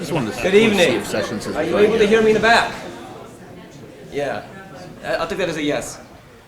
just wanted to Good evening. see if Sessions is Are you able to hear me in the back? Yeah. I'll take that as a yes.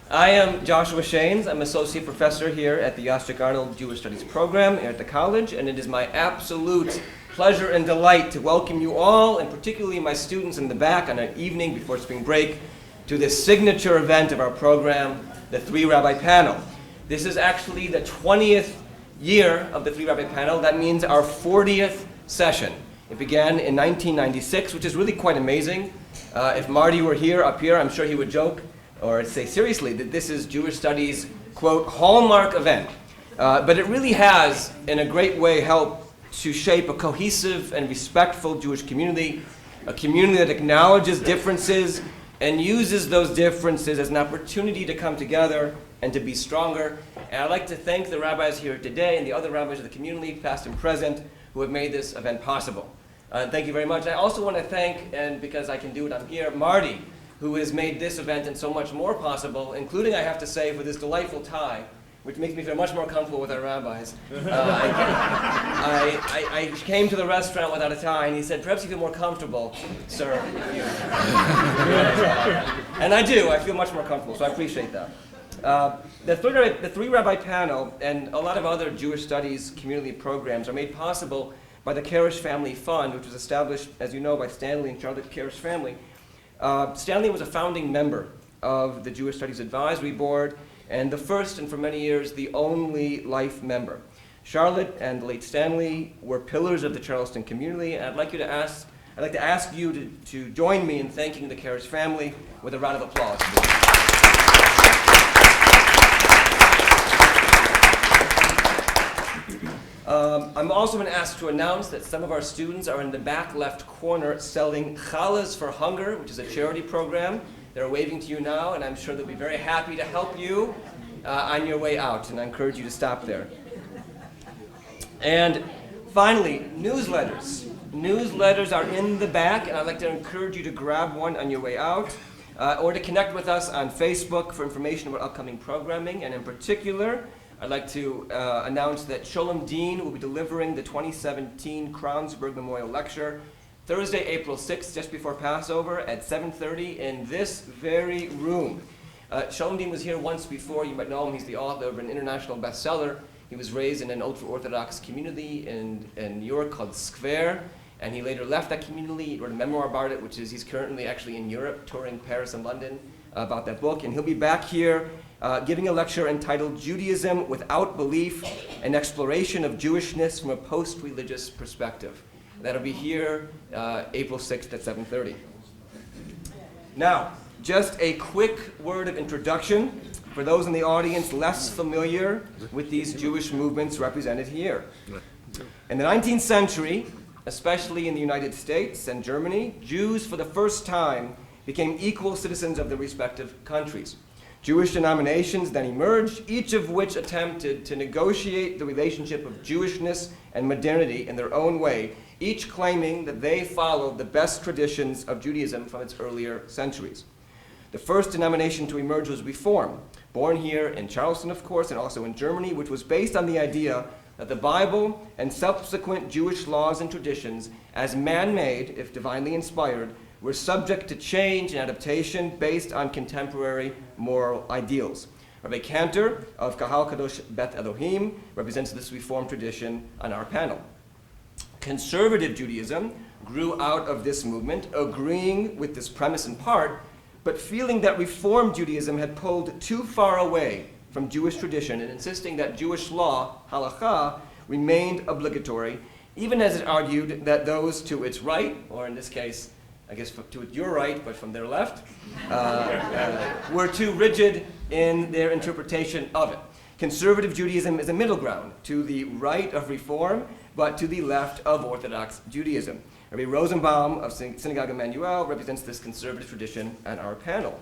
I am Joshua Shanes. I'm associate professor here at the Yostik Arnold Jewish Studies program here at the college, and it is my absolute pleasure and delight to welcome you all, and particularly my students in the back on an evening before spring break, to this signature event of our program, the Three Rabbi Panel. This is actually the 20th year of the Three Rabbi Panel. That means our 40th session. It began in 1996, which is really quite amazing. If Marty were here, up here, I'm sure he would joke or say seriously that this is Jewish Studies, quote, hallmark event. But it really has, in a great way, helped to shape a cohesive and respectful Jewish community, a community that acknowledges differences and uses those differences as an opportunity to come together and to be stronger. And I'd like to thank the rabbis here today and the other rabbis of the community, past and present, who have made this event possible. Thank you very much. I also want to thank, and because I can do it, I'm here, Marty, who has made this event and so much more possible, including, I have to say, for this delightful tie, which makes me feel much more comfortable with our rabbis. I came to the restaurant without a tie, and he said, perhaps you feel more comfortable, sir. And I do. I feel much more comfortable, so I appreciate that. The Three Rabbi Panel and a lot of other Jewish Studies community programs are made possible by the Karesh Family Fund, which was established, as you know, by Stanley and Charlot Karesh family. Stanley was a founding member of the Jewish Studies Advisory Board, and the first, and for many years, the only life member. Charlot and the late Stanley were pillars of the Charleston community, and I'd like to ask you to join me in thanking the Karesh family with a round of applause. I'm also been asked to announce that some of our students are in the back left corner selling Challahs for Hunger, which is a charity program. They're waving to you now, and I'm sure they'll be very happy to help you on your way out, and I encourage you to stop there. And finally, newsletters. Newsletters are in the back, and I'd like to encourage you to grab one on your way out, or to connect with us on Facebook for information about upcoming programming, and in particular, I'd like to announce that Sholem Dean will be delivering the 2017 Kronsberg Memorial Lecture Thursday, April 6th, just before Passover at 7:30 in this very room. Sholem Dean was here once before. You might know him. He's the author of an international bestseller. He was raised in an ultra-Orthodox community in New York called Square, and he later left that community. He wrote a memoir about it, which is he's currently actually in Europe, touring Paris and London about that book. And he'll be back here giving a lecture entitled Judaism Without Belief, an Exploration of Jewishness from a Post-Religious Perspective. That'll be here April 6th at 7:30. Now, just a quick word of introduction for those in the audience less familiar with these Jewish movements represented here. In the 19th century, especially in the United States and Germany, Jews for the first time became equal citizens of their respective countries. Jewish denominations then emerged, each of which attempted to negotiate the relationship of Jewishness and modernity in their own way, each claiming that they followed the best traditions of Judaism from its earlier centuries. The first denomination to emerge was Reform, born here in Charleston, of course, and also in Germany, which was based on the idea that the Bible and subsequent Jewish laws and traditions, as man-made, if divinely inspired, were subject to change and adaptation based on contemporary moral ideals. Rabbi Kanter of Kahal Kadosh Bet Elohim represents this Reform tradition on our panel. Conservative Judaism grew out of this movement, agreeing with this premise in part, but feeling that Reform Judaism had pulled too far away from Jewish tradition and insisting that Jewish law, halakha, remained obligatory, even as it argued that those to its right, or in this case, I guess to your right, but from their left, were too rigid in their interpretation of it. Conservative Judaism is a middle ground, to the right of Reform, but to the left of Orthodox Judaism. Rabbi Rosenbaum of Synagogue Emanu-El represents this conservative tradition on our panel.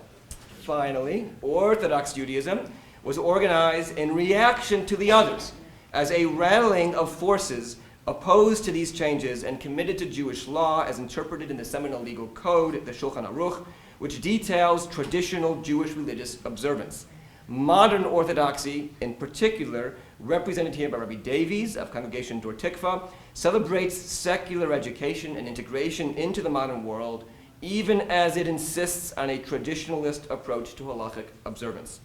Finally, Orthodox Judaism was organized in reaction to the others as a rallying of forces opposed to these changes and committed to Jewish law as interpreted in the seminal legal code, the Shulchan Aruch, which details traditional Jewish religious observance. Modern Orthodoxy, in particular, represented here by Rabbi Davies of Congregation Dor Tikvah, celebrates secular education and integration into the modern world, even as it insists on a traditionalist approach to halachic observance.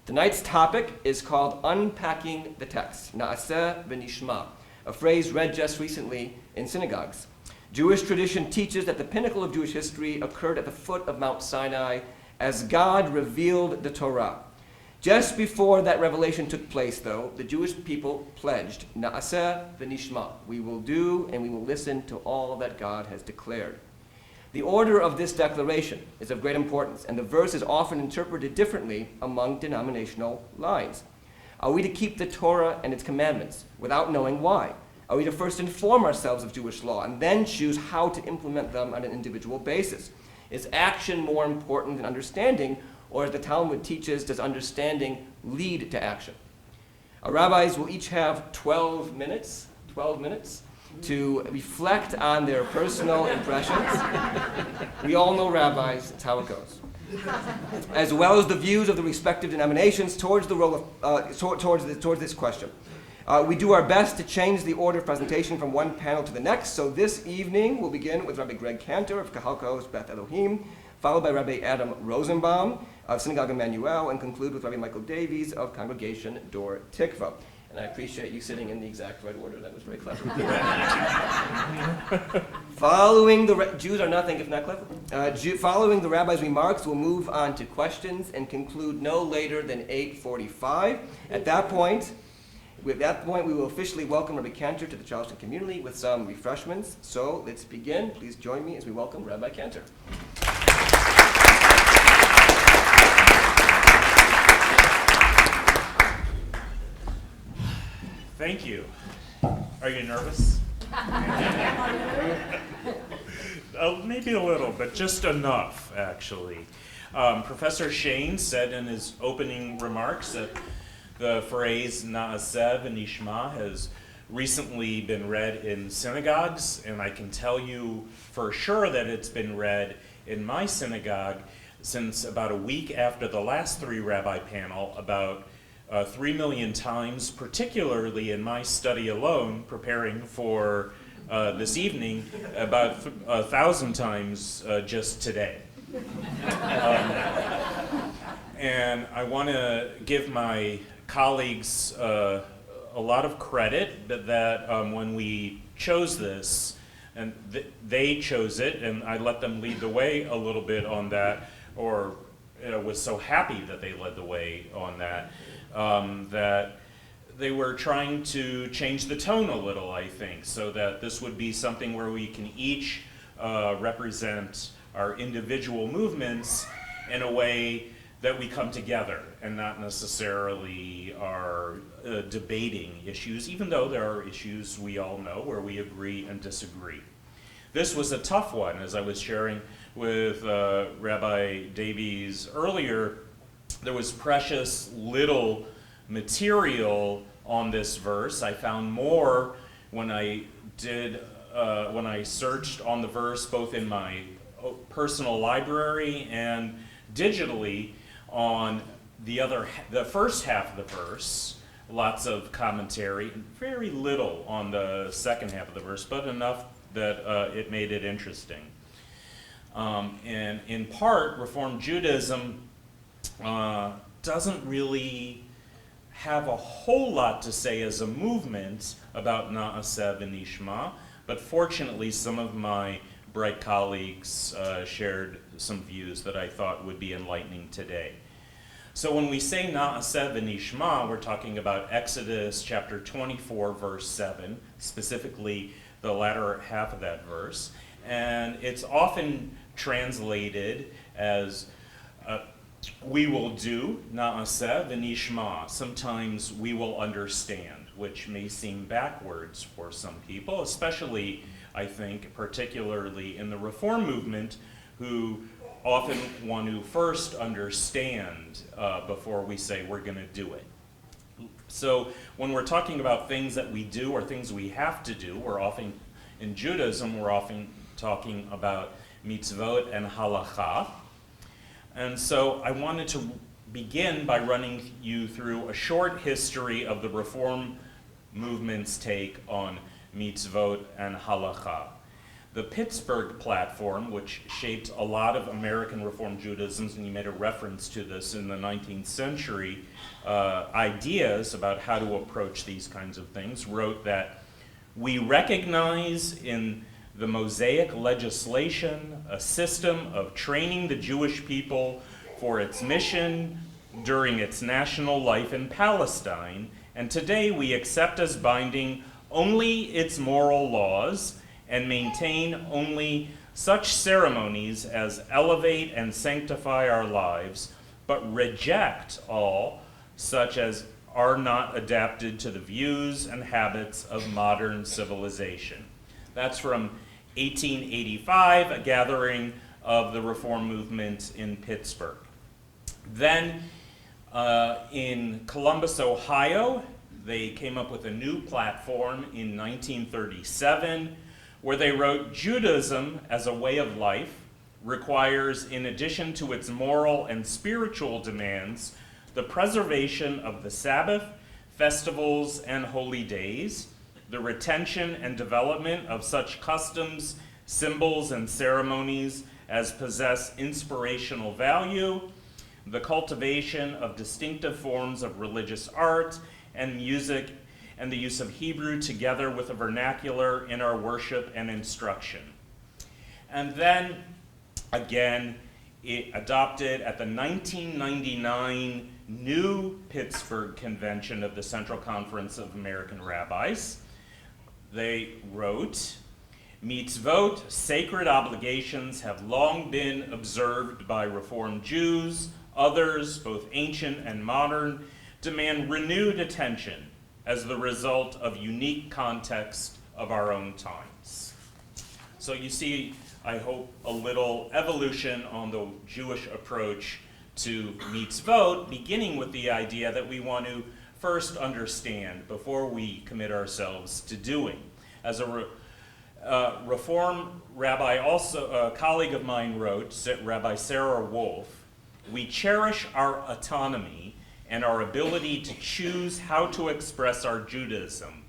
Tonight's topic is called Unpacking the Text, Na'aseh v'nishma, a phrase read just recently in synagogues. Jewish tradition teaches that the pinnacle of Jewish history occurred at the foot of Mount Sinai as God revealed the Torah. Just before that revelation took place, though, the Jewish people pledged, Na'aseh v'nishma, we will do and we will listen to all that God has declared. The order of this declaration is of great importance, and the verse is often interpreted differently among denominational lines. Are we to keep the Torah and its commandments without knowing why? Are we to first inform ourselves of Jewish law and then choose how to implement them on an individual basis? Is action more important than understanding, or as the Talmud teaches, does understanding lead to action? Our rabbis will each have 12 minutes to reflect on their personal impressions. We all know rabbis, it's how it goes. As well as the views of the respective denominations towards the role of towards this question. We do our best to change the order of presentation from one panel to the next. So this evening we'll begin with Rabbi Greg Kanter of Kahalkos Beth Elohim, followed by Rabbi Adam Rosenbaum of Synagogue Emanu-El, and conclude with Rabbi Michael Davies of Congregation Dor Tikvah. And I appreciate you sitting in the exact right order. That was very clever. Following the Jews are nothing if not clever. Following the rabbi's remarks, we'll move on to questions and conclude no later than 8:45. At that point, we will officially welcome Rabbi Kanter to the Charleston community with some refreshments. So let's begin. Please join me as we welcome Rabbi Kanter. Thank you. Are you nervous? Maybe a little, but just enough, actually. Professor Shane said in his opening remarks that the phrase Na'aseh v'nishma has recently been read in synagogues, and I can tell you for sure that it's been read in my synagogue since about a week after the last Three Rabbi Panel, about 3 million times, particularly in my study alone, preparing for this evening, about 1,000 times just today. And I want to give my colleagues a lot of credit that when we chose this, and they chose it, and I let them lead the way a little bit on that, or was so happy that they led the way on that, that they were trying to change the tone a little, I think, so that this would be something where we can each represent our individual movements in a way that we come together and not necessarily are debating issues, even though there are issues we all know where we agree and disagree. This was a tough one, as I was sharing with Rabbi Davies earlier. There was precious little material on this verse. I found more when I searched on the verse, both in my personal library and digitally on the first half of the verse. Lots of commentary, and very little on the second half of the verse, but enough that it made it interesting. And in part, Reform Judaism doesn't really have a whole lot to say as a movement about Na'aseh v'nishma, but fortunately some of my bright colleagues shared some views that I thought would be enlightening today. So when we say Na'aseh v'nishma, we're talking about Exodus chapter 24, verse 7, specifically the latter half of that verse, and it's often translated as we will do, Na'aseh v'nishma. Sometimes we will understand, which may seem backwards for some people, especially, I think, particularly in the Reform movement, who often want to first understand before we say we're going to do it. So when we're talking about things that we do or things we have to do, in Judaism, we're often talking about mitzvot and halacha. And so I wanted to begin by running you through a short history of the Reform movement's take on mitzvot and halacha. The Pittsburgh platform, which shaped a lot of American Reform Judaisms, and you made a reference to this in the 19th century, ideas about how to approach these kinds of things, wrote that we recognize in the Mosaic legislation a system of training the Jewish people for its mission during its national life in Palestine, and today we accept as binding only its moral laws and maintain only such ceremonies as elevate and sanctify our lives, but reject all such as are not adapted to the views and habits of modern civilization. That's from 1885, a gathering of the Reform movement in Pittsburgh. Then in Columbus, Ohio, they came up with a new platform in 1937 where they wrote, Judaism as a way of life requires, in addition to its moral and spiritual demands, the preservation of the Sabbath, festivals, and holy days, the retention and development of such customs, symbols, and ceremonies as possess inspirational value, the cultivation of distinctive forms of religious art and music, and the use of Hebrew together with the vernacular in our worship and instruction. And then, again, it adopted at the 1999 new Pittsburgh Convention of the Central Conference of American Rabbis. They wrote, mitzvot, sacred obligations, have long been observed by Reform Jews. Others, both ancient and modern, demand renewed attention as the result of unique context of our own times. So you see, I hope, a little evolution on the Jewish approach to mitzvot, beginning with the idea that we want to first understand before we commit ourselves to doing. As a Reform rabbi, also a colleague of mine wrote, Rabbi Sarah Wolf, we cherish our autonomy and our ability to choose how to express our Judaism,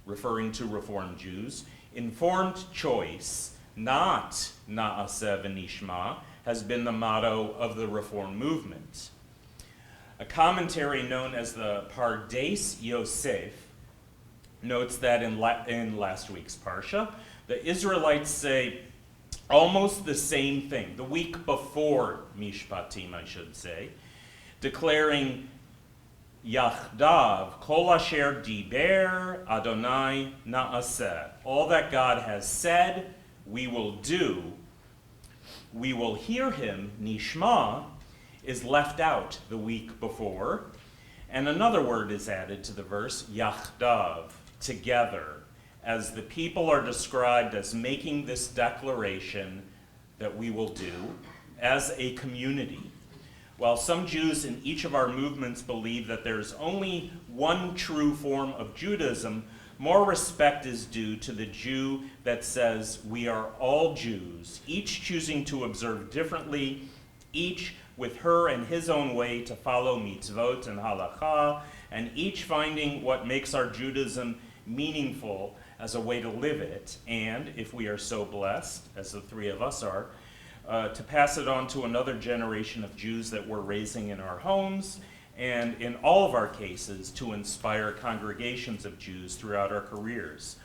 referring to Reform Jews. Informed choice, not na'aseh v'nishma, has been the motto of the Reform movement. A commentary known as the Pardes Yosef notes that in last week's Parsha, the Israelites say almost the same thing, the week before Mishpatim, I should say, declaring Yachdav, Kol Asher Diber Adonai Na'aseh. All that God has said, we will do. We will hear him, Nishma, is left out the week before. And another word is added to the verse, Yachdav, together, as the people are described as making this declaration that we will do as a community. While some Jews in each of our movements believe that there is only one true form of Judaism, more respect is due to the Jew that says we are all Jews, each choosing to observe differently, each with her and his own way to follow mitzvot and halacha, and each finding what makes our Judaism meaningful as a way to live it, and, if we are so blessed, as the three of us are, to pass it on to another generation of Jews that we're raising in our homes, and in all of our cases, to inspire congregations of Jews throughout our careers.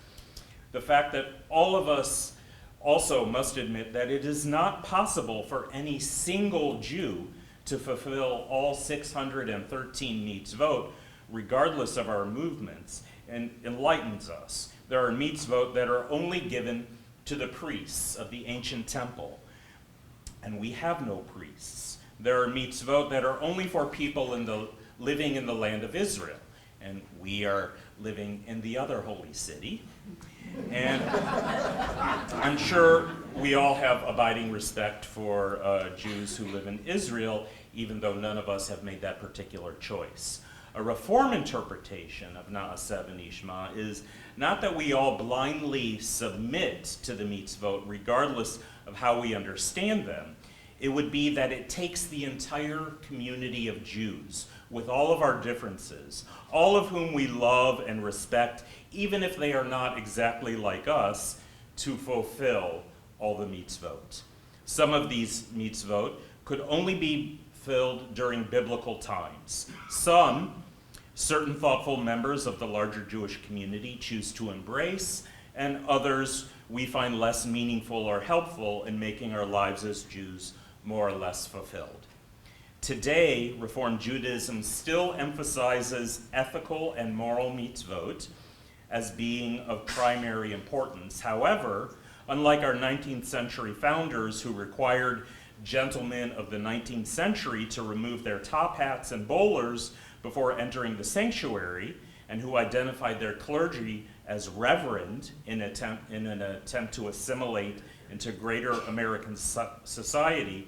The fact that all of us also must admit that it is not possible for any single Jew to fulfill all 613 mitzvot, regardless of our movements, and enlightens us. There are mitzvot that are only given to the priests of the ancient temple, and we have no priests. There are mitzvot that are only for people living in the land of Israel, and we are living in the other holy city. And I'm sure we all have abiding respect for Jews who live in Israel, even though none of us have made that particular choice. A Reform interpretation of Na'aseh v'nishma is not that we all blindly submit to the mitzvot regardless of how we understand them. it would be that it takes the entire community of Jews, with all of our differences, all of whom we love and respect, even if they are not exactly like us, to fulfill all the mitzvot. Some of these mitzvot could only be fulfilled during biblical times. Some, certain thoughtful members of the larger Jewish community choose to embrace, and others we find less meaningful or helpful in making our lives as Jews more or less fulfilled. Today, Reform Judaism still emphasizes ethical and moral mitzvot as being of primary importance. However, unlike our 19th century founders who required gentlemen of the 19th century to remove their top hats and bowlers before entering the sanctuary, and who identified their clergy as reverend in an attempt to assimilate into greater American society,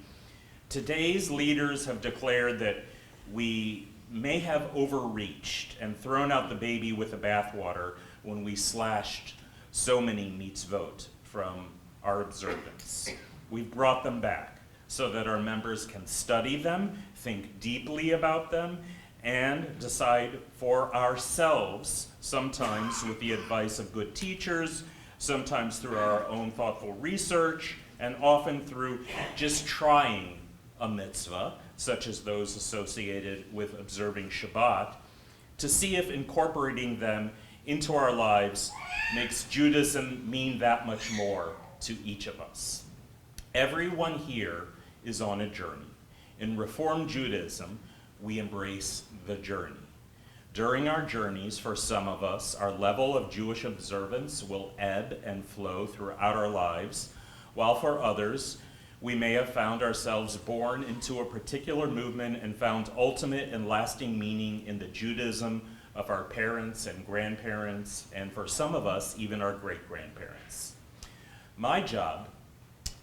today's leaders have declared that we may have overreached and thrown out the baby with the bathwater when we slashed so many mitzvot from our observance. We've brought them back so that our members can study them, think deeply about them, and decide for ourselves, sometimes with the advice of good teachers, sometimes through our own thoughtful research, and often through just trying a mitzvah, such as those associated with observing Shabbat, to see if incorporating them into our lives makes Judaism mean that much more to each of us. Everyone here is on a journey. In Reform Judaism, we embrace the journey. During our journeys, for some of us, our level of Jewish observance will ebb and flow throughout our lives, while for others, we may have found ourselves born into a particular movement and found ultimate and lasting meaning in the Judaism of our parents and grandparents, and for some of us, even our great-grandparents. My job,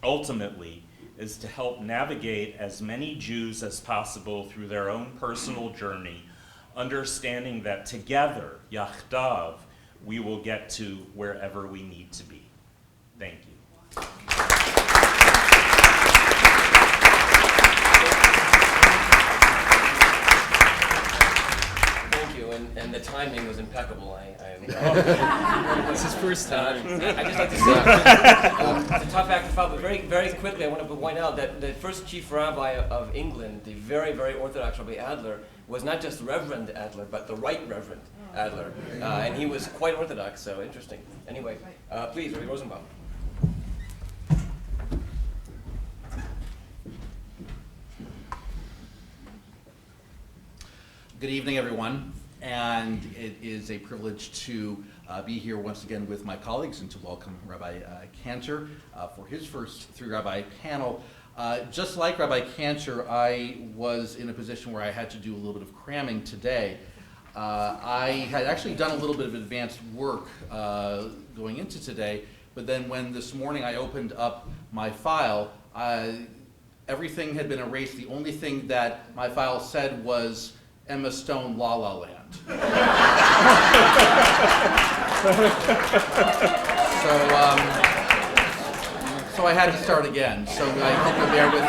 ultimately, is to help navigate as many Jews as possible through their own personal journey, understanding that together, yachdav, we will get to wherever we need to be. Thank you. Thank you, and the timing was impeccable. It's his first time. I just like to say, it's a tough act to follow, but very, very quickly I want to point out that the first chief rabbi of England, the very, very Orthodox Rabbi Adler, was not just Reverend Adler, but the Right Reverend Adler. And he was quite Orthodox, so interesting. Anyway, please, Rabbi Rosenbaum. Good evening, everyone, and it is a privilege to be here once again with my colleagues and to welcome Rabbi Kanter for his first Three Rabbi Panel. Just like Rabbi Kanter, I was in a position where I had to do a little bit of cramming today. I had actually done a little bit of advanced work going into today, but then when this morning I opened up my file, everything had been erased. The only thing that my file said was Emma Stone, La La Land. So I had to start again, so I hope you'll bear with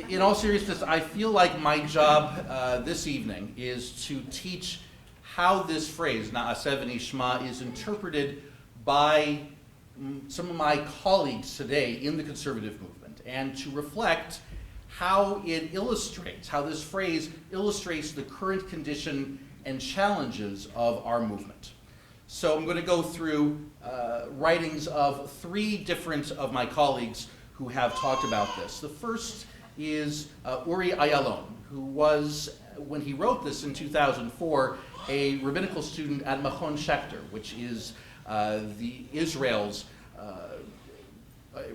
me. In all seriousness, I feel like my job this evening is to teach how this phrase, Na'aseh v'nishma, is interpreted by some of my colleagues today in the conservative movement, and to reflect how it illustrates, how this phrase illustrates the current condition and challenges of our movement. So I'm going to go through writings of three different of my colleagues who have talked about this. The first is Uri Ayalon, who was, when he wrote this in 2004, a rabbinical student at Machon Schechter, which is Israel's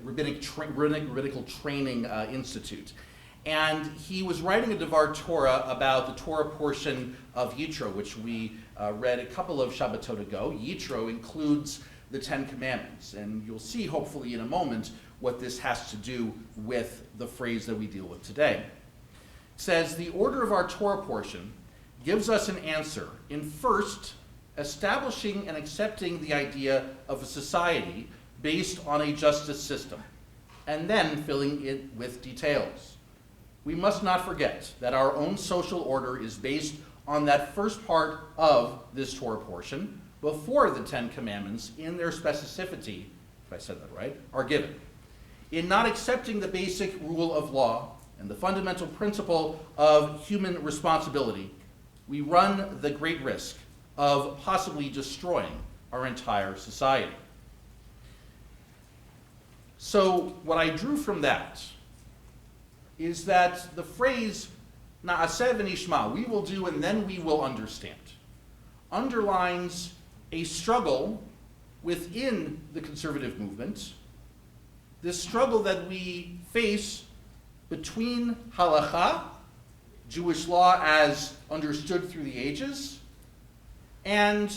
rabbinical training institute. And he was writing a Devar Torah about the Torah portion of Yitro, which we read a couple of Shabbatot ago. Yitro includes the Ten Commandments, and you'll see hopefully in a moment what this has to do with the phrase that we deal with today. It says, the order of our Torah portion gives us an answer in first establishing and accepting the idea of a society based on a justice system. and then filling it with details. We must not forget that our own social order is based on that first part of this Torah portion before the Ten Commandments, in their specificity, if I said that right, are given. In not accepting the basic rule of law and the fundamental principle of human responsibility, we run the great risk of possibly destroying our entire society. So what I drew from that is that the phrase na'aseh v'nishma, we will do and then we will understand, underlines a struggle within the conservative movement, this struggle that we face between halakha, Jewish law as understood through the ages, and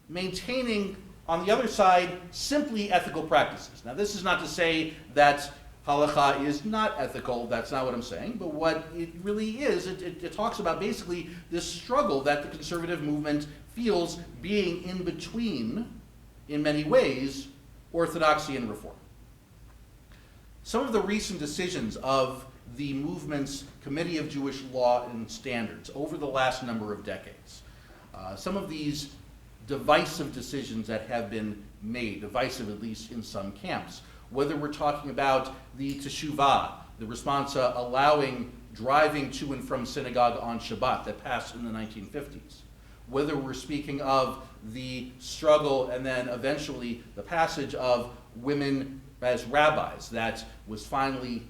maintaining, on the other side, simply ethical practices. Now, this is not to say that halakha is not ethical, that's not what I'm saying, but what it really is, it talks about basically this struggle that the conservative movement feels being in between, in many ways, orthodoxy and reform. Some of the recent decisions of the movement's Committee of Jewish Law and Standards over the last number of decades, some of these divisive decisions that have been made, divisive at least in some camps, whether we're talking about the teshuvah, the response allowing driving to and from synagogue on Shabbat that passed in the 1950s, whether we're speaking of the struggle and then eventually the passage of women as rabbis that was finally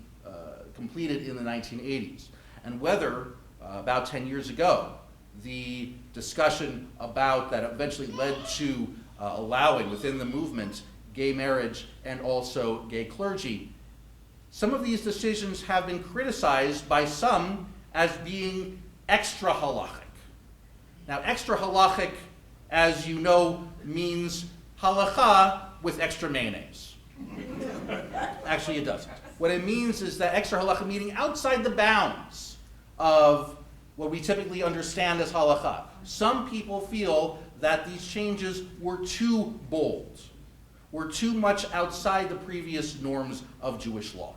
completed in the 1980s, and whether about 10 years ago, the discussion about that eventually led to allowing within the movement gay marriage and also gay clergy. Some of these decisions have been criticized by some as being extra halachic. Now, extra halachic, as you know, means halakha with extra mayonnaise. Actually, it doesn't. What it means is that extra halacha, meaning outside the bounds of what we typically understand as halakha. Some people feel that these changes were too bold, were too much outside the previous norms of Jewish law.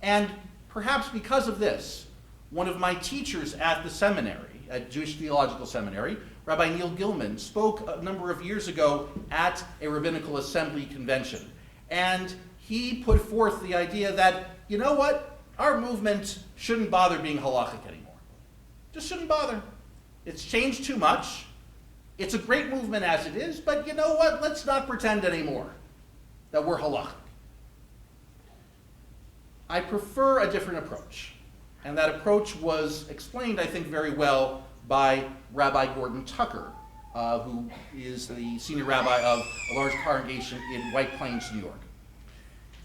And perhaps because of this, one of my teachers at the seminary, at Jewish Theological Seminary, Rabbi Neil Gilman, spoke a number of years ago at a rabbinical assembly convention. And he put forth the idea that, you know what, our movement shouldn't bother being halachic anymore. Just shouldn't bother. It's changed too much. It's a great movement as it is, but you know what, let's not pretend anymore that we're halachic. I prefer a different approach. And that approach was explained, I think, very well by Rabbi Gordon Tucker, who is the senior rabbi of a large congregation in White Plains, New York.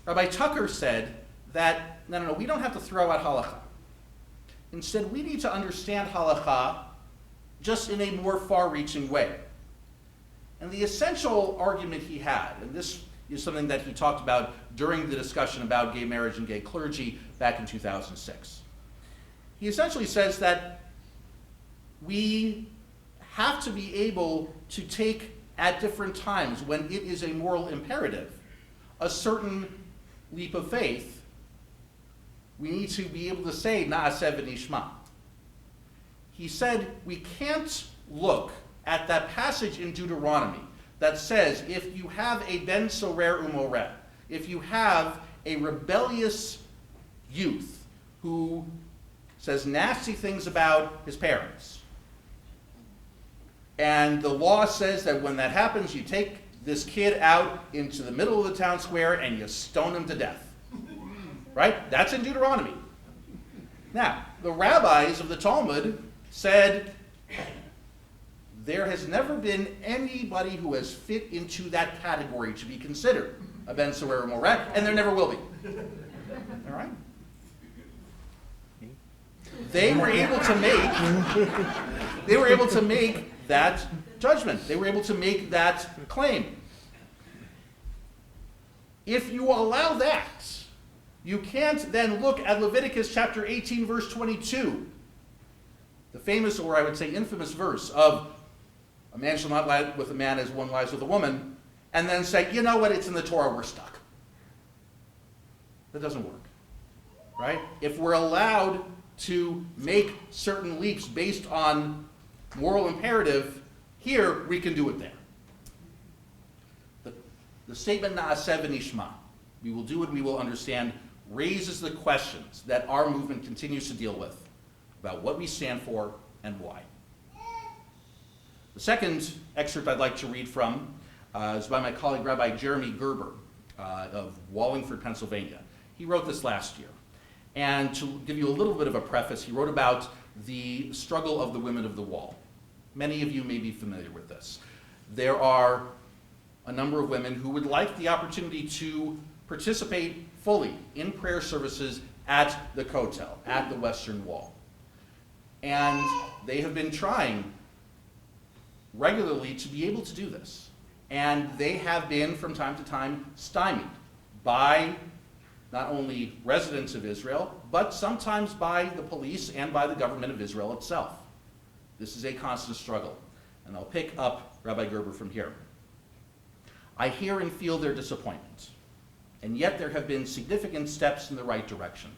Rabbi Tucker said that, no, we don't have to throw out halakha. Instead, we need to understand halakha just in a more far-reaching way. And the essential argument he had, and this is something that he talked about during the discussion about gay marriage and gay clergy back in 2006. He essentially says that we have to be able to take at different times, when it is a moral imperative, a certain leap of faith. We need to be able to say, na'aseh v'nishma. He said we can't look at that passage in Deuteronomy that says if you have a ben sorer umoreh, if you have a rebellious youth who says nasty things about his parents, and the law says that when that happens, you take this kid out into the middle of the town square and you stone him to death. Right? That's in Deuteronomy. Now, the rabbis of the Talmud said there has never been anybody who has fit into that category to be considered a ben sorer umoreh, and there never will be. All right? They were able to make that judgment. They were able to make that claim. If you allow that, you can't then look at Leviticus chapter 18, verse 22, the famous, or I would say infamous verse of a man shall not lie with a man as one lies with a woman, and then say, you know what, it's in the Torah, we're stuck. That doesn't work, right? If we're allowed to make certain leaps based on moral imperative, here we can do it there. The statement Na'aseh v'nishma, we will do what we will understand, raises the questions that our movement continues to deal with about what we stand for and why. The second excerpt I'd like to read from is by my colleague Rabbi Jeremy Gerber of Wallingford, Pennsylvania. He wrote this last year. And to give you a little bit of a preface, he wrote about the struggle of the women of the wall. Many of you may be familiar with this. There are a number of women who would like the opportunity to participate fully in prayer services at the Kotel, at the Western Wall. And they have been trying regularly to be able to do this. And they have been, from time to time, stymied by not only residents of Israel, but sometimes by the police and by the government of Israel itself. This is a constant struggle. And I'll pick up Rabbi Gerber from here. I hear and feel their disappointment, and yet there have been significant steps in the right direction.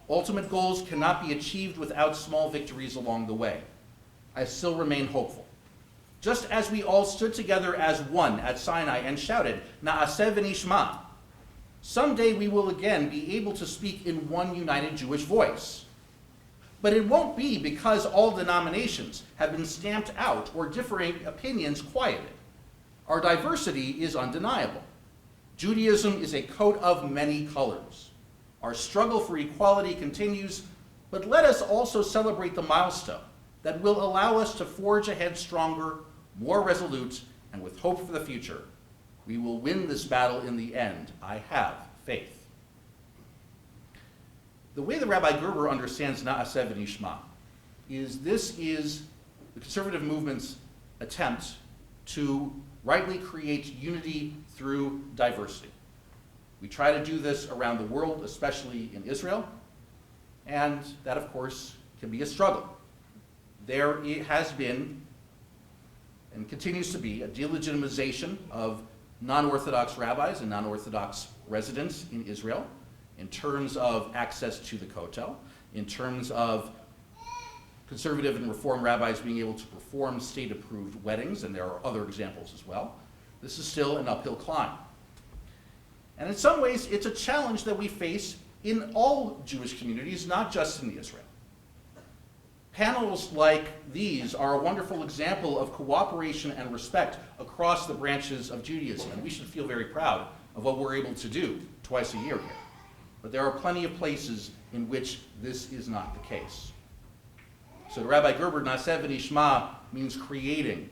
Ultimate goals cannot be achieved without small victories along the way. I still remain hopeful. Just as we all stood together as one at Sinai and shouted, Na'aseh v'nishma, someday we will again be able to speak in one united Jewish voice. But it won't be because all denominations have been stamped out or differing opinions quieted. Our diversity is undeniable. Judaism is a coat of many colors. Our struggle for equality continues, but let us also celebrate the milestone that will allow us to forge ahead stronger, more resolute, and with hope for the future. We will win this battle in the end. I have faith. The way that Rabbi Gerber understands Na'aseh v'nishma is this is the conservative movement's attempt to rightly create unity through diversity. We try to do this around the world, especially in Israel, and that, of course, can be a struggle. There has been and continues to be a delegitimization of non-Orthodox rabbis and non-Orthodox residents in Israel in terms of access to the Kotel, in terms of conservative and reform rabbis being able to perform state-approved weddings, and there are other examples as well. This is still an uphill climb. And in some ways, it's a challenge that we face in all Jewish communities, not just in Israel. Panels like these are a wonderful example of cooperation and respect across the branches of Judaism, and we should feel very proud of what we're able to do twice a year here. But there are plenty of places in which this is not the case. So to Rabbi Gerber, Na'aseh v'nishma means creating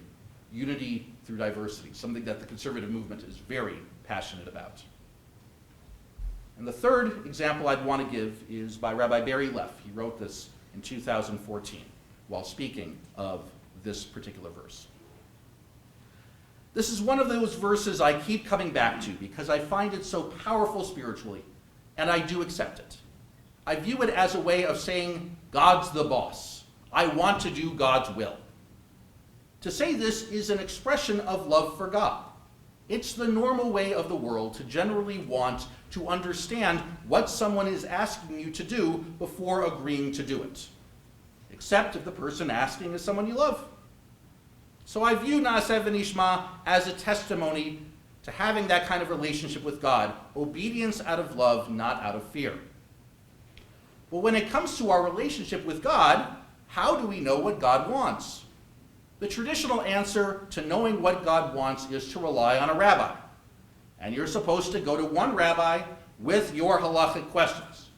unity through diversity, something that the conservative movement is very passionate about. And the third example I'd want to give is by Rabbi Barry Leff. He wrote this in 2014 while speaking of this particular verse. This is one of those verses I keep coming back to because I find it so powerful spiritually, and I do accept it. I view it as a way of saying, God's the boss. I want to do God's will. To say this is an expression of love for God. It's the normal way of the world to generally want to understand what someone is asking you to do before agreeing to do it, except if the person asking is someone you love. So I view Na'aseh v'nishma as a testimony to having that kind of relationship with God, obedience out of love, not out of fear. But when it comes to our relationship with God, how do we know what God wants? The traditional answer to knowing what God wants is to rely on a rabbi. And you're supposed to go to one rabbi with your halachic questions.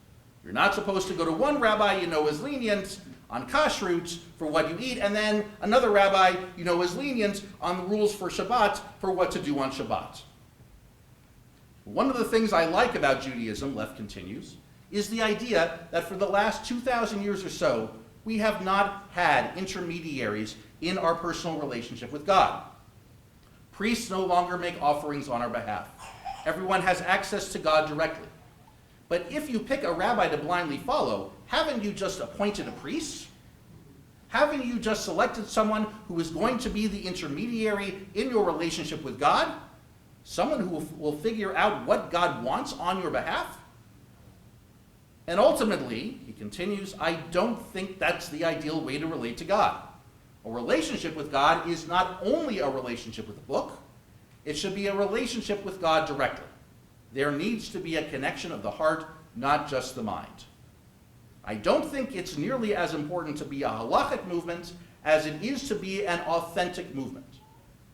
You're not supposed to go to one rabbi you know is lenient on kashrut for what you eat, and then another rabbi you know is lenient on the rules for Shabbat for what to do on Shabbat. One of the things I like about Judaism, Leff continues, is the idea that for the last 2,000 years or so, we have not had intermediaries in our personal relationship with God. Priests no longer make offerings on our behalf. Everyone has access to God directly. But if you pick a rabbi to blindly follow, haven't you just appointed a priest? Haven't you just selected someone who is going to be the intermediary in your relationship with God? Someone who will figure out what God wants on your behalf? And ultimately, he continues, I don't think that's the ideal way to relate to God. A relationship with God is not only a relationship with a book, it should be a relationship with God directly. There needs to be a connection of the heart, not just the mind. I don't think it's nearly as important to be a halachic movement as it is to be an authentic movement.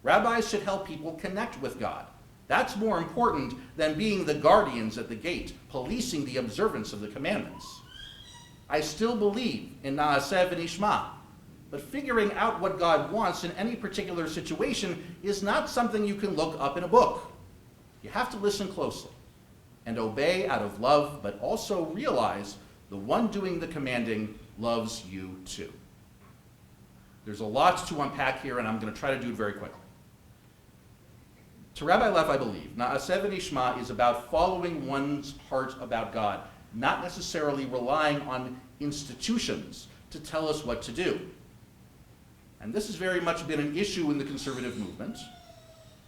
Rabbis should help people connect with God. That's more important than being the guardians at the gate, policing the observance of the commandments. I still believe in Na'aseh v'nishma, but figuring out what God wants in any particular situation is not something you can look up in a book. You have to listen closely and obey out of love, but also realize the one doing the commanding loves you too. There's a lot to unpack here, and I'm going to try to do it very quickly. To Rabbi Leff, I believe, Na'aseh v'nishma is about following one's heart about God, not necessarily relying on institutions to tell us what to do. And this has very much been an issue in the conservative movement,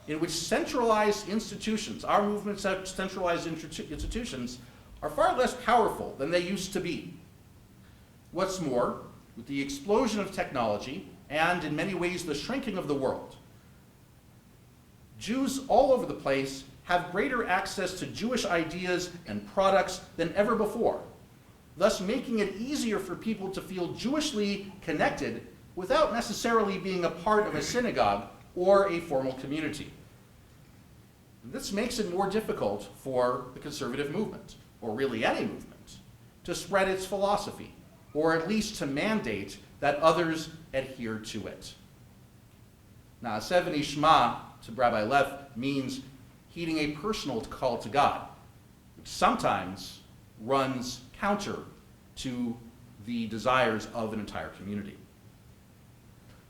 in which centralized institutions, our movement's centralized institutions, are far less powerful than they used to be. What's more, with the explosion of technology, and in many ways the shrinking of the world, Jews all over the place have greater access to Jewish ideas and products than ever before, thus making it easier for people to feel Jewishly connected without necessarily being a part of a synagogue or a formal community. This makes it more difficult for the conservative movement, or really any movement, to spread its philosophy, or at least to mandate that others adhere to it. Na'aseh v'nishma, to Rabbi Leff, means heeding a personal call to God, which sometimes runs counter to the desires of an entire community.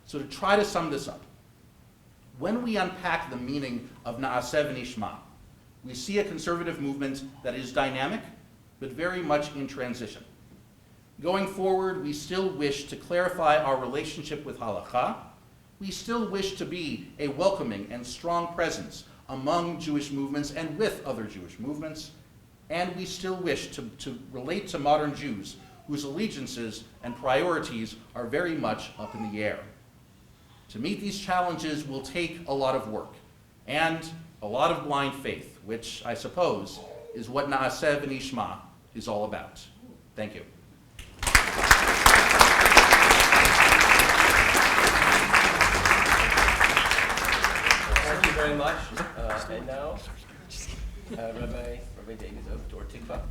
So to try to sum this up, when we unpack the meaning of Na'aseh v'nishma, we see a conservative movement that is dynamic, but very much in transition. Going forward, we still wish to clarify our relationship with halakha. We still wish to be a welcoming and strong presence among Jewish movements and with other Jewish movements. And we still wish to relate to modern Jews whose allegiances and priorities are very much up in the air. To meet these challenges will take a lot of work and a lot of blind faith, which I suppose is what Na'aseh v'nishma is all about. Thank you. Thank you very much. And now, Rabbi Davies of Dor Tikvah.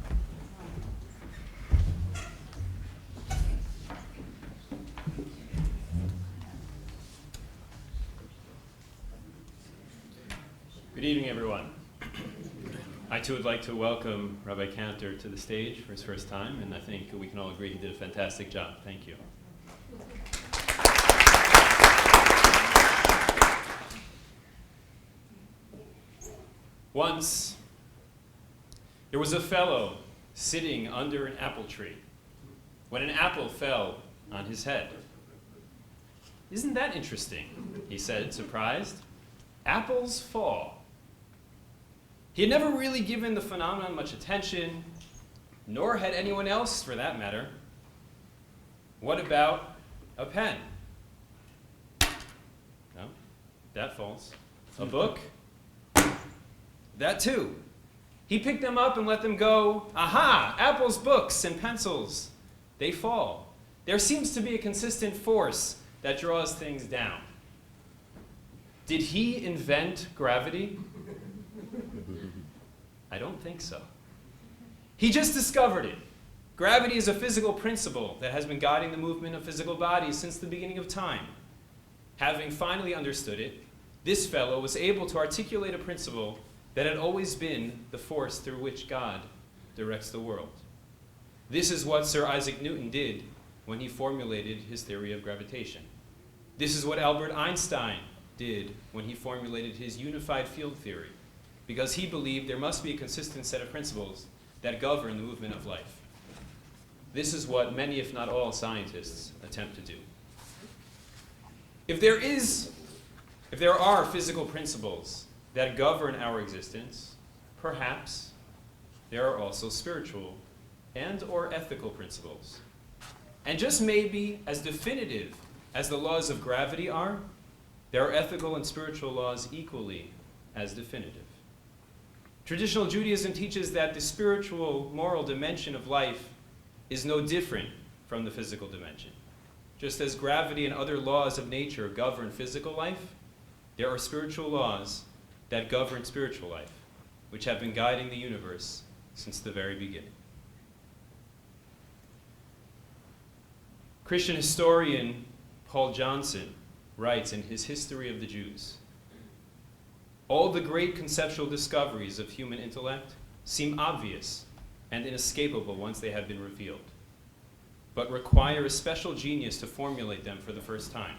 Good evening, everyone. I too would like to welcome Rabbi Kanter to the stage for his first time, and I think we can all agree he did a fantastic job. Thank you. Once, there was a fellow sitting under an apple tree when an apple fell on his head. "Isn't that interesting?" he said, surprised. "Apples fall." He had never really given the phenomenon much attention, nor had anyone else for that matter. What about a pen? No, that falls. A book? That too. He picked them up and let them go. Aha! Apples, books, and pencils. They fall. There seems to be a consistent force that draws things down. Did he invent gravity? I don't think so. He just discovered it. Gravity is a physical principle that has been guiding the movement of physical bodies since the beginning of time. Having finally understood it, this fellow was able to articulate a principle that had always been the force through which God directs the world. This is what Sir Isaac Newton did when he formulated his theory of gravitation. This is what Albert Einstein did when he formulated his unified field theory, because he believed there must be a consistent set of principles that govern the movement of life. This is what many, if not all, scientists attempt to do. If there are physical principles that govern our existence, perhaps there are also spiritual and or ethical principles. And just maybe as definitive as the laws of gravity are, there are ethical and spiritual laws equally as definitive. Traditional Judaism teaches that the spiritual, moral dimension of life is no different from the physical dimension. Just as gravity and other laws of nature govern physical life, there are spiritual laws that govern spiritual life, which have been guiding the universe since the very beginning. Christian historian Paul Johnson writes in his History of the Jews, "All the great conceptual discoveries of human intellect seem obvious and inescapable once they have been revealed, but require a special genius to formulate them for the first time.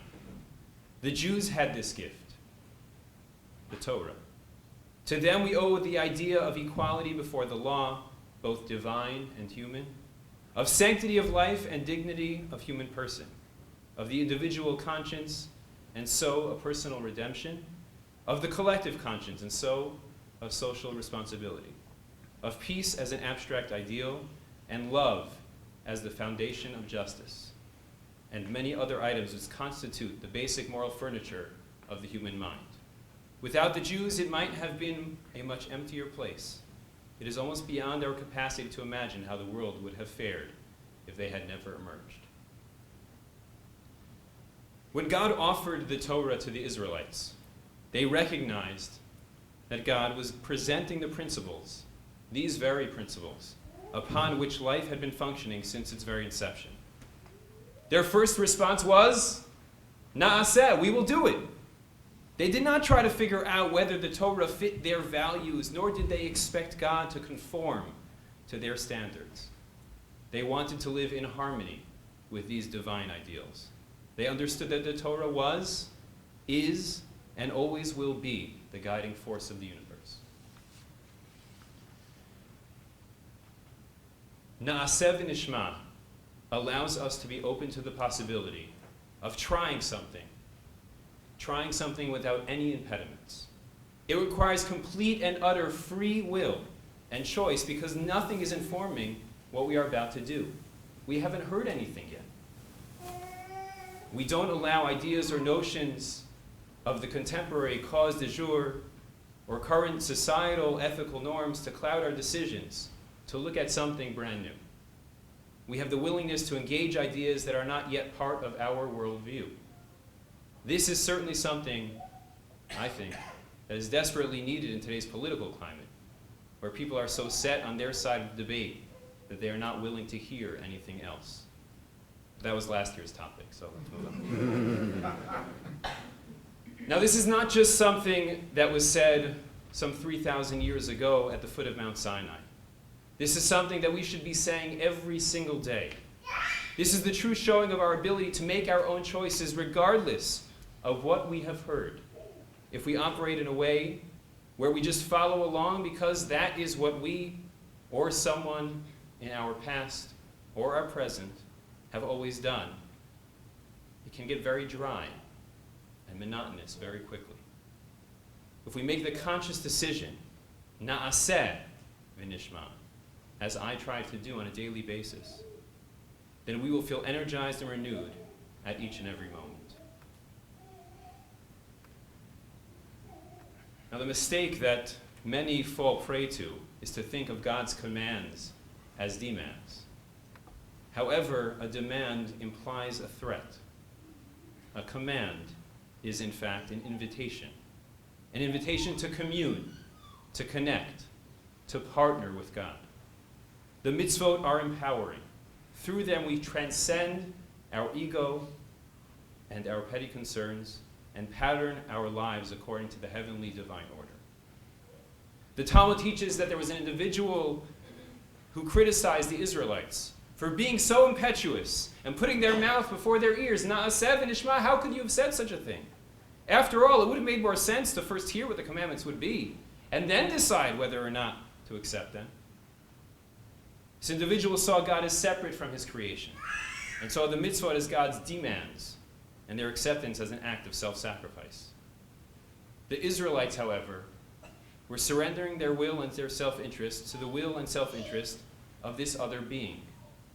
The Jews had this gift, the Torah. To them we owe the idea of equality before the law, both divine and human, of sanctity of life and dignity of human person, of the individual conscience, and so a personal redemption, of the collective conscience, and so of social responsibility, of peace as an abstract ideal, and love as the foundation of justice, and many other items which constitute the basic moral furniture of the human mind. Without the Jews, it might have been a much emptier place. It is almost beyond our capacity to imagine how the world would have fared if they had never emerged." When God offered the Torah to the Israelites, they recognized that God was presenting the principles, these very principles, upon which life had been functioning since its very inception. Their first response was, "Na'aseh, we will do it." They did not try to figure out whether the Torah fit their values, nor did they expect God to conform to their standards. They wanted to live in harmony with these divine ideals. They understood that the Torah was, is, and always will be the guiding force of the universe. Na'aseh v'nishma allows us to be open to the possibility of trying something without any impediments. It requires complete and utter free will and choice because nothing is informing what we are about to do. We haven't heard anything yet. We don't allow ideas or notions of the contemporary cause du jour or current societal ethical norms to cloud our decisions to look at something brand new. We have the willingness to engage ideas that are not yet part of our worldview. This is certainly something, I think, that is desperately needed in today's political climate, where people are so set on their side of the debate that they are not willing to hear anything else. That was last year's topic, so let's move on. Now, this is not just something that was said some 3,000 years ago at the foot of Mount Sinai. This is something that we should be saying every single day. This is the true showing of our ability to make our own choices regardless of what we have heard. If we operate in a way where we just follow along because that is what we or someone in our past or our present have always done, it can get very dry and monotonous very quickly. If we make the conscious decision, na'aseh v'nishma, as I try to do on a daily basis, then we will feel energized and renewed at each and every moment. Now, the mistake that many fall prey to is to think of God's commands as demands. However, a demand implies a threat. A command is, in fact, an invitation to commune, to connect, to partner with God. The mitzvot are empowering. Through them, we transcend our ego and our petty concerns and pattern our lives according to the heavenly divine order. The Talmud teaches that there was an individual who criticized the Israelites for being so impetuous and putting their mouth before their ears. Na'aseh v'nishma, how could you have said such a thing? After all, it would have made more sense to first hear what the commandments would be and then decide whether or not to accept them. This individual saw God as separate from his creation and saw the mitzvot as God's demands and their acceptance as an act of self-sacrifice. The Israelites, however, were surrendering their will and their self-interest to the will and self-interest of this other being,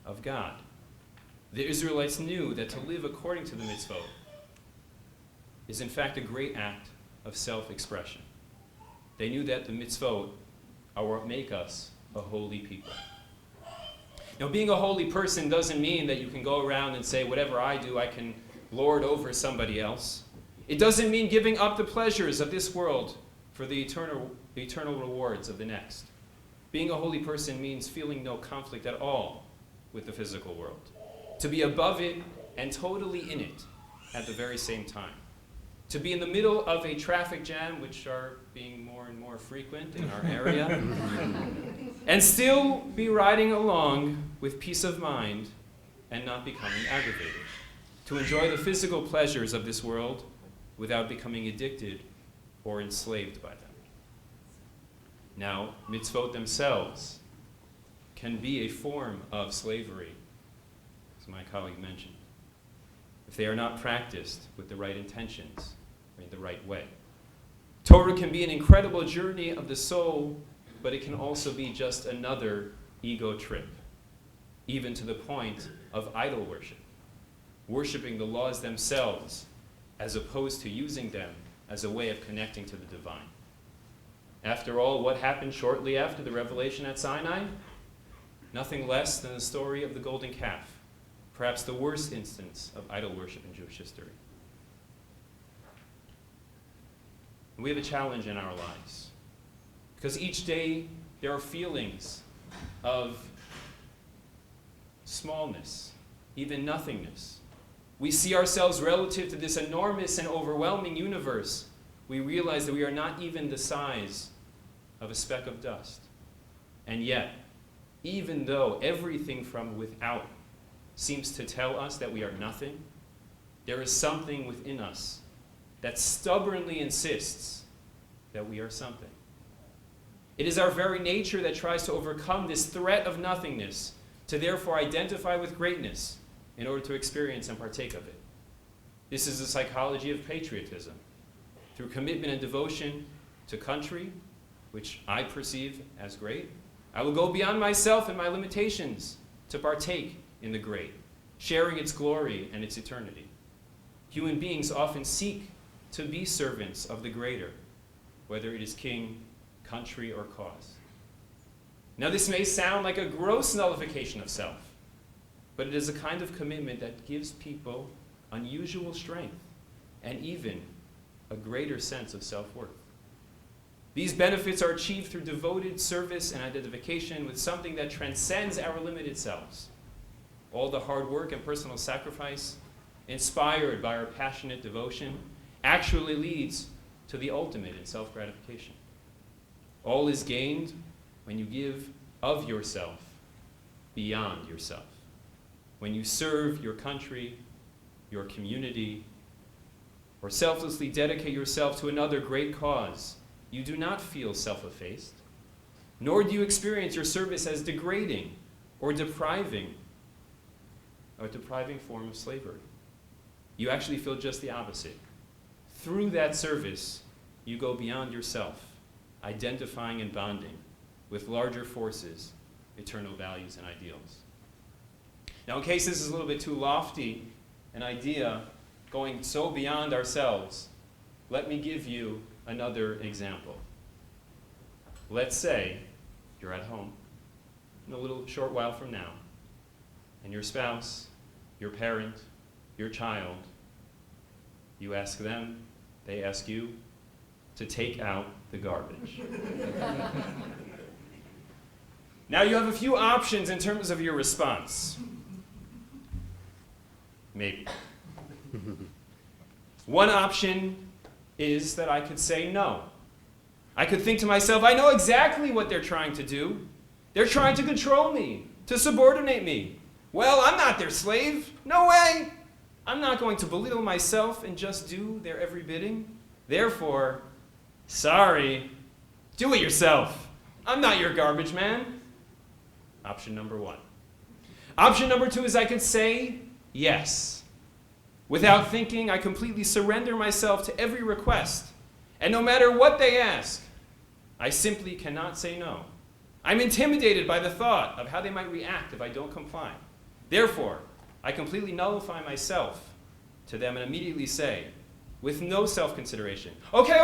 of God. The Israelites knew that to live according to the mitzvot is in fact a great act of self-expression. They knew that the mitzvot are what make us a holy people. Now, being a holy person doesn't mean that you can go around and say, whatever I do, I can lord over somebody else. It doesn't mean giving up the pleasures of this world for the eternal rewards of the next. Being a holy person means feeling no conflict at all with the physical world. To be above it and totally in it at the very same time. To be in the middle of a traffic jam, which are being more and more frequent in our area, and still be riding along with peace of mind and not becoming aggravated. To enjoy the physical pleasures of this world without becoming addicted or enslaved by them. Now, mitzvot themselves can be a form of slavery, as my colleague mentioned, if they are not practiced with the right intentions or in the right way. Torah can be an incredible journey of the soul, but it can also be just another ego trip, even to the point of idol worship, worshiping the laws themselves as opposed to using them as a way of connecting to the divine. After all, what happened shortly after the revelation at Sinai? Nothing less than the story of the golden calf, perhaps the worst instance of idol worship in Jewish history. We have a challenge in our lives, because each day there are feelings of smallness, even nothingness. We see ourselves relative to this enormous and overwhelming universe. We realize that we are not even the size of a speck of dust. And yet, even though everything from without seems to tell us that we are nothing, there is something within us that stubbornly insists that we are something. It is our very nature that tries to overcome this threat of nothingness, to therefore identify with greatness in order to experience and partake of it. This is the psychology of patriotism. Through commitment and devotion to country, which I perceive as great, I will go beyond myself and my limitations to partake in the great, sharing its glory and its eternity. Human beings often seek to be servants of the greater, whether it is king, country, or cause. Now, this may sound like a gross nullification of self, but it is a kind of commitment that gives people unusual strength and even a greater sense of self-worth. These benefits are achieved through devoted service and identification with something that transcends our limited selves. All the hard work and personal sacrifice, inspired by our passionate devotion, actually leads to the ultimate in self-gratification. All is gained when you give of yourself beyond yourself. When you serve your country, your community, or selflessly dedicate yourself to another great cause, you do not feel self-effaced, nor do you experience your service as degrading or depriving form of slavery. You actually feel just the opposite. Through that service, you go beyond yourself, identifying and bonding with larger forces, eternal values, and ideals. Now, in case this is a little bit too lofty an idea, going so beyond ourselves, let me give you another example. Let's say you're at home in a little short while from now, and your spouse, your parent, your child, you ask them, they ask you to take out the garbage. Now you have a few options in terms of your response. Maybe. One option is that I could say no. I could think to myself, I know exactly what they're trying to do. They're trying to control me, to subordinate me. Well, I'm not their slave. No way. I'm not going to belittle myself and just do their every bidding. Therefore, sorry, do it yourself. I'm not your garbage man. Option number one. Option number two is I could say yes. Without thinking, I completely surrender myself to every request. And no matter what they ask, I simply cannot say no. I'm intimidated by the thought of how they might react if I don't comply. Therefore, I completely nullify myself to them and immediately say, with no self-consideration, okay,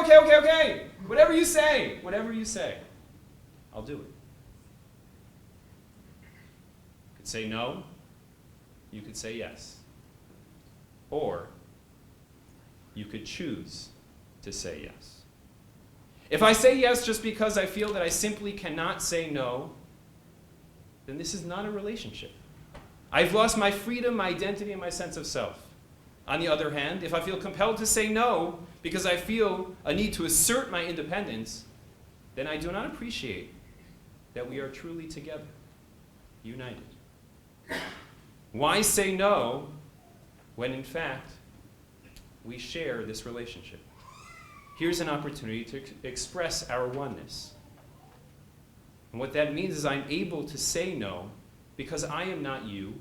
whatever you say, I'll do it. You could say no, you could say yes. Or you could choose to say yes. If I say yes just because I feel that I simply cannot say no, then this is not a relationship. I've lost my freedom, my identity, and my sense of self. On the other hand, if I feel compelled to say no because I feel a need to assert my independence, then I do not appreciate that we are truly together, united. Why say no when in fact we share this relationship? Here's an opportunity to express our oneness. And what that means is I'm able to say no because I am not you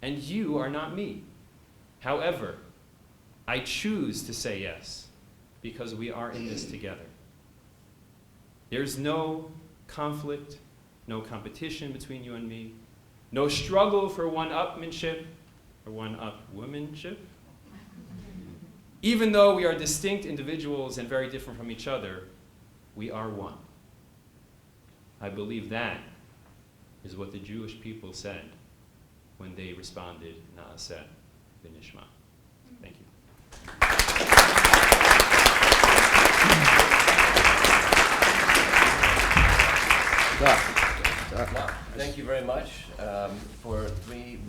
and you are not me. However, I choose to say yes because we are in this together. There's no conflict, no competition between you and me, no struggle for one-upmanship or one-up-womanship. Even though we are distinct individuals and very different from each other, we are one. I believe that is what the Jewish people said when they responded, Na'aseh v'nishma. Thank you. Wow. Thank you very much for three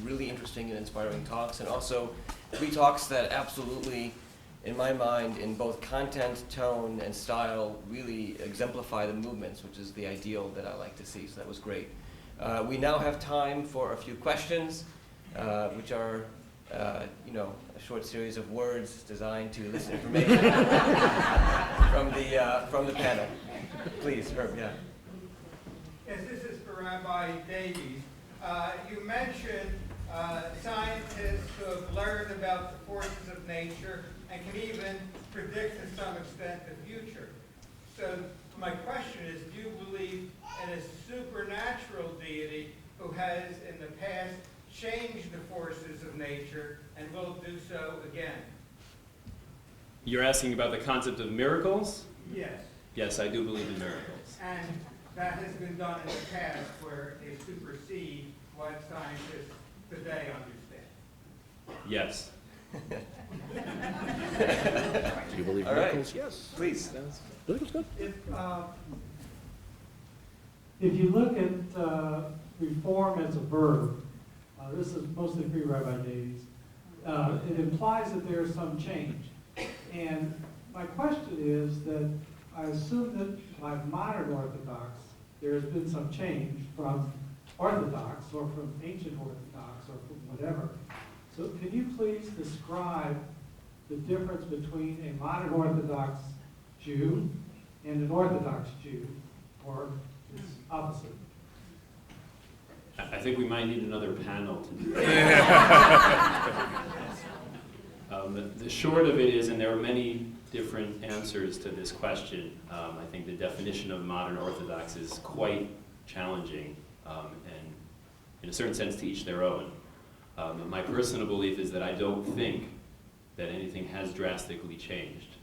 really interesting and inspiring talks, and also 3 talks that absolutely, in my mind, in both content, tone, and style, really exemplify the movements, which is the ideal that I like to see. So that was great. We now have time for a few questions, which are, a short series of words designed to elicit information from the panel. Please, Herb. Yeah. Yes, this is for Rabbi Davies. You mentioned scientists who have learned about the forces of nature and can even predict to some extent the future. So my question is, do you believe in a supernatural deity who has in the past changed the forces of nature and will do so again? You're asking about the concept of miracles? Yes. Yes, I do believe in miracles. And that has been done in the past where they supersede what scientists today understand. Yes. Do you believe in All right. miracles? Yes. Please. Miracles good. If you look at reform as a verb, this is mostly Three Rabbi Davies, it implies that there's some change. And my question is that I assume that by modern Orthodox, there has been some change from Orthodox or from ancient Orthodox or from whatever. So can you please describe the difference between a modern Orthodox Jew and an Orthodox Jew, or its opposite? I think we might need another panel to do that. The short of it is, and there are many different answers to this question, I think the definition of modern Orthodox is quite challenging, and in a certain sense to each their own. My personal belief is that I don't think that anything has drastically changed.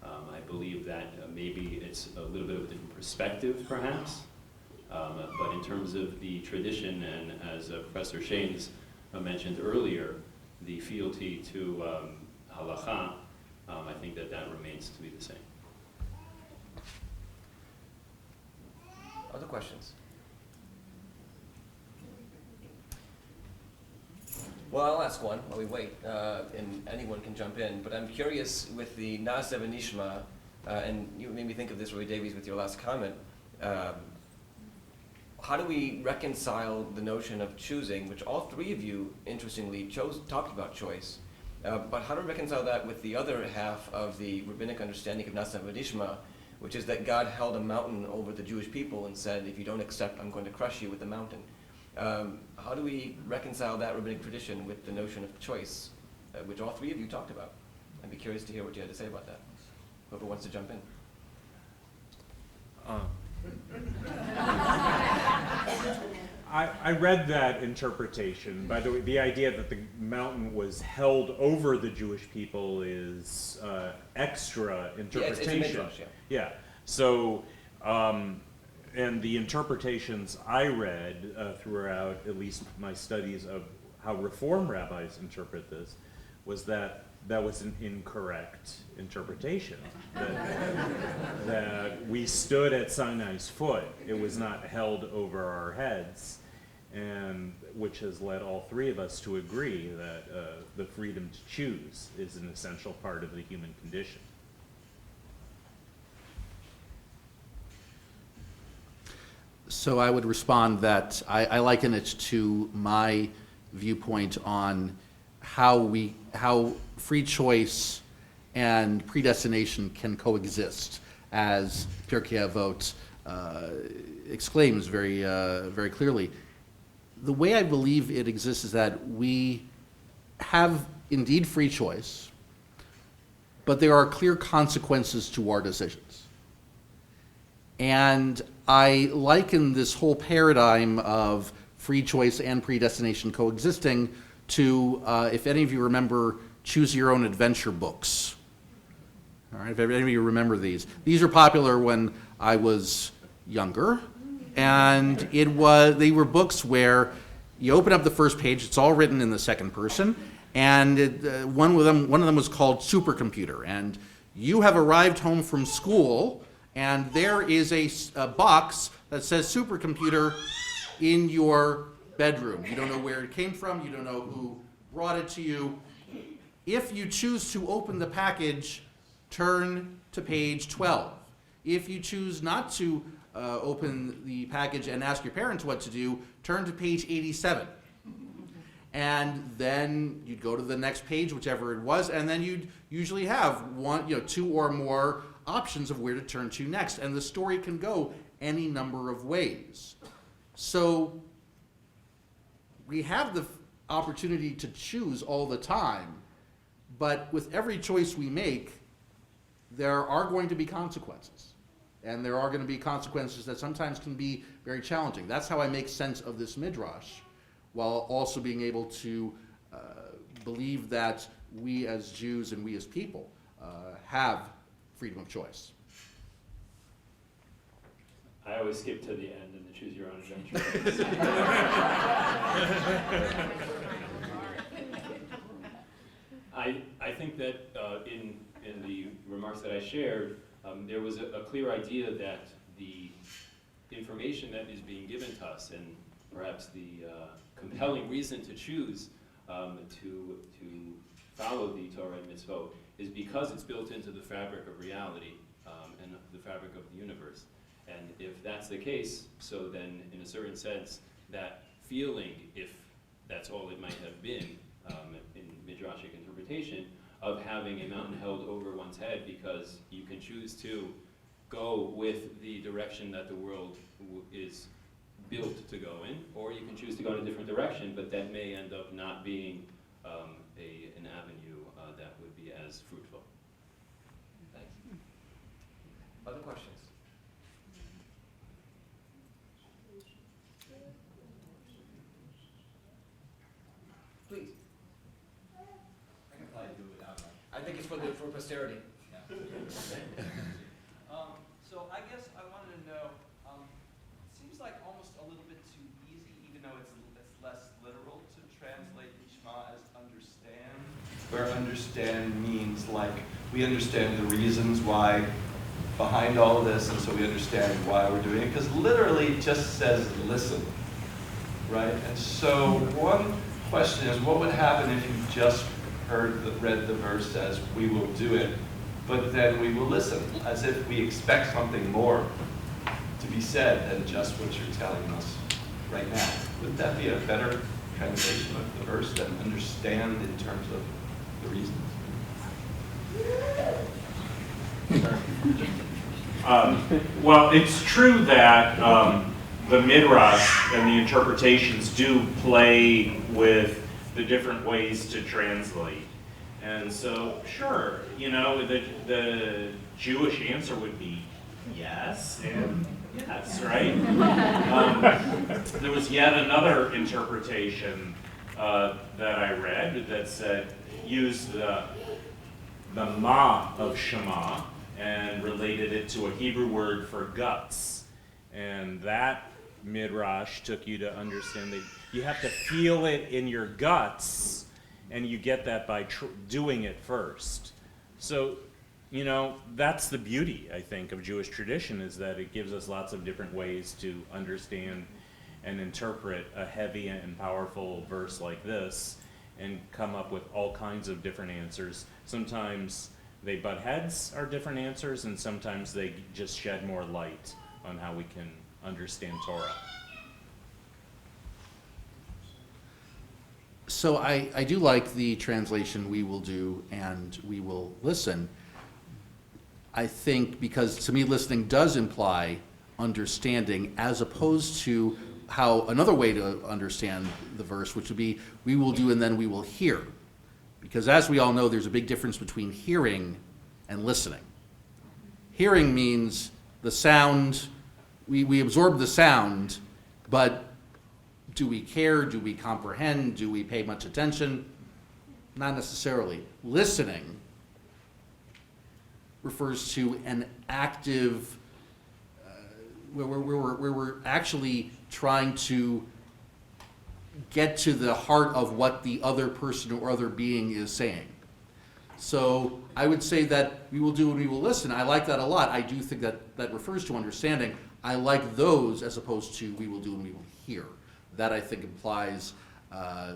I believe that maybe it's a little bit of a different perspective, perhaps. But in terms of the tradition, and as Professor Shaines mentioned earlier, the fealty to halacha, I think that remains to be the same. Other questions? Well, I'll ask one while we wait, and anyone can jump in. But I'm curious with the Na'aseh v'nishma, and you made me think of this, Rabbi Davies, with your last comment. How do we reconcile the notion of choosing, which all 3 of you, interestingly, talked about choice, but how to reconcile that with the other half of the rabbinic understanding of Na'aseh v'nishma, which is that God held a mountain over the Jewish people and said, if you don't accept, I'm going to crush you with the mountain. How do we reconcile that rabbinic tradition with the notion of choice, which all 3 of you talked about? I'd be curious to hear what you had to say about that. Whoever wants to jump in. I read that interpretation. By the way, the idea that the mountain was held over the Jewish people is extra interpretation. Yeah, it's a midrash, yeah. Yeah. So, and the interpretations I read throughout, at least my studies of how Reform rabbis interpret this, was that was an incorrect interpretation. That we stood at Sinai's foot. It was not held over our heads, and which has led all three of us to agree that the freedom to choose is an essential part of the human condition. So I would respond that I liken it to my viewpoint on how free choice and predestination can coexist, as Pirkei Avot exclaims very clearly. The way I believe it exists is that we have indeed free choice, but there are clear consequences to our decisions. And I liken this whole paradigm of free choice and predestination coexisting to, if any of you remember, Choose Your Own Adventure books. All right, if any of you remember these. These are popular when I was younger, and they were books where you open up the first page, it's all written in the second person, and one of them was called Supercomputer, and you have arrived home from school, and there is a box that says supercomputer in your bedroom. You don't know where it came from. You don't know who brought it to you. If you choose to open the package, turn to page 12. If you choose not to open the package and ask your parents what to do, turn to page 87. And then you'd go to the next page, whichever it was, and then you'd usually have two or more options of where to turn to next, and the story can go any number of ways. So we have the opportunity to choose all the time, but with every choice we make, there are going to be consequences, and there are going to be consequences that sometimes can be very challenging. That's how I make sense of this midrash, while also being able to believe that we as Jews and we as people have freedom of choice. I always skip to the end and the choose your own adventure. I think that in the remarks that I shared, there was a clear idea that the information that is being given to us, and perhaps the compelling reason to choose to follow the Torah and mitzvot, is because it's built into the fabric of reality and the fabric of the universe. And if that's the case, so then in a certain sense, that feeling, if that's all it might have been in midrashic interpretation, of having a mountain held over one's head because you can choose to go with the direction that the world is built to go in, or you can choose to go in a different direction, but that may end up not being an avenue that would be as fruitful. Thanks. Other questions? Please. I can probably do it without that. I think it's for posterity. So I guess I wanted to know, it seems like almost a little bit too easy, even though it's less literal, to translate Yishma as understand, where understand means like we understand the reasons why behind all of this, and so we understand why we're doing it, because literally it just says listen, right? And so one question is, what would happen if you just read the verse as we will do it, but then we will listen, as if we expect something more to be said than just what you're telling us right now? Would that be a better translation of the verse than understand in terms of the reasons? Well, it's true that the midrash and the interpretations do play with the different ways to translate. And so, sure, the Jewish answer would be yes and yes, right? There was yet another interpretation that I read that said, used the ma of Shema and related it to a Hebrew word for guts. And that midrash took you to understand that you have to feel it in your guts, and you get that by doing it first. So, you know, that's the beauty, I think, of Jewish tradition, is that it gives us lots of different ways to understand and interpret a heavy and powerful verse like this and come up with all kinds of different answers. Sometimes they butt heads are different answers, and sometimes they just shed more light on how we can understand Torah. So I do like the translation, we will do and we will listen. I think because to me listening does imply understanding, as opposed to how another way to understand the verse, which would be we will do and then we will hear. Because as we all know, there's a big difference between hearing and listening. Hearing means the sound, we absorb the sound, but do we care? Do we comprehend? Do we pay much attention? Not necessarily. Listening refers to an active, where we're actually trying to get to the heart of what the other person or other being is saying. So I would say that we will do and we will listen. I like that a lot. I do think that that refers to understanding. I like those as opposed to we will do and we will hear. That I think implies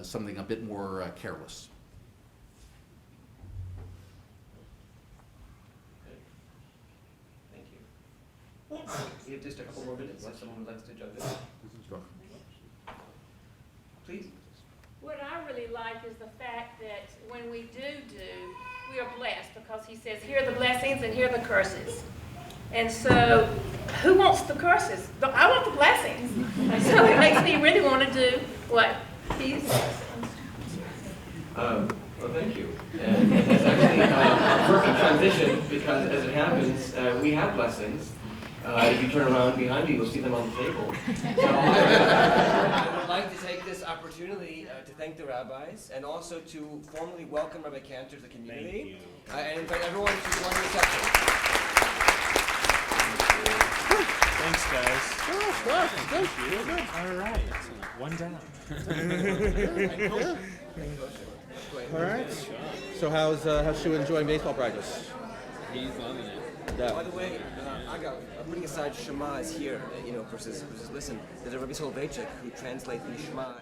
something a bit more careless. Thank you. We have just a couple more minutes unless someone would like to jump in. Please. What I really like is the fact that when we do, we are blessed, because he says, here are the blessings and here are the curses. And so, who wants the curses? I want the blessings. So it makes me really want to do what he says. Well, thank you. And it's actually a perfect transition, because as it happens, we have blessings. If you turn around behind you, you'll see them on the table. So I would like to take this opportunity to thank the rabbis, and also to formally welcome Rabbi Kanter to the community. And invite everyone to one reception. Thanks, guys. Thank you. All right. One down. All right. So how's Shu enjoying baseball practice? He's loving it. Yeah. By the way, I'm putting aside Shema is here, versus listen. There's a Rabbi Soloveitchik who translates the Shema